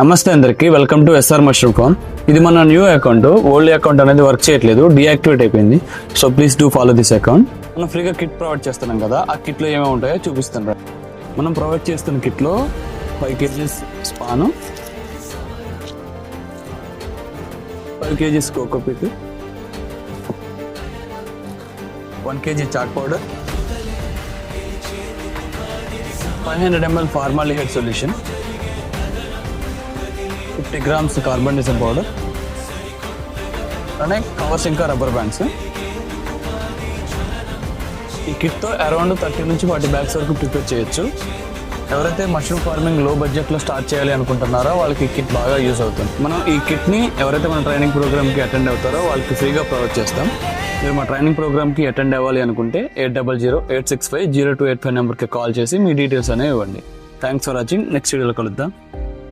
నమస్తే అందరికి, welcome to SR mushroom farm. ఇది మన న్యూ అకౌంట్. ఓల్డ్ అకౌంట్ అనేది వర్క్ చేయట్లేదు, డీయాక్టివేట్ అయిపోయింది. So please do follow this account. మనం ఫ్రీగా కిట్ ప్రొవైడ్ చేస్తున్నాం కదా, ఆ కిట్లో ఏమేమి ఉంటాయో చూపిస్తాను. మనం ప్రొవైడ్ చేస్తున్న కిట్లో 5 kgs span, 5 kgs cocopeat, 1 kg chalk powder, 500 ml formaldehyde solution, 50 grams carbon design powder, అలానే కవర్స్ ఇంకా రబ్బర్ బ్యాండ్స్. ఈ కిట్తో అరౌండ్ 30 నుంచి 40 బ్యాగ్స్ వరకు ప్రిపేర్ చేయొచ్చు. ఎవరైతే మష్రూమ్ ఫార్మింగ్ లో బడ్జెట్లో స్టార్ట్ చేయాలి అనుకుంటున్నారో వాళ్ళకి ఈ కిట్ బాగా యూజ్ అవుతుంది. మనం ఈ కిట్ని ఎవరైతే మన ట్రైనింగ్ ప్రోగ్రామ్కి అటెండ్ అవుతారో వాళ్ళకి ఫ్రీగా ప్రొవైడ్ చేస్తాం. మీరు మా ట్రైనింగ్ ప్రోగ్రామ్కి అటెండ్ అవ్వాలి అనుకుంటే 8008650285 నెంబర్కి కాల్ చేసి మీ డీటెయిల్స్ అనేవి ఇవ్వండి. Thanks for watching. నెక్స్ట్ వీడియోలో కలుద్దాం.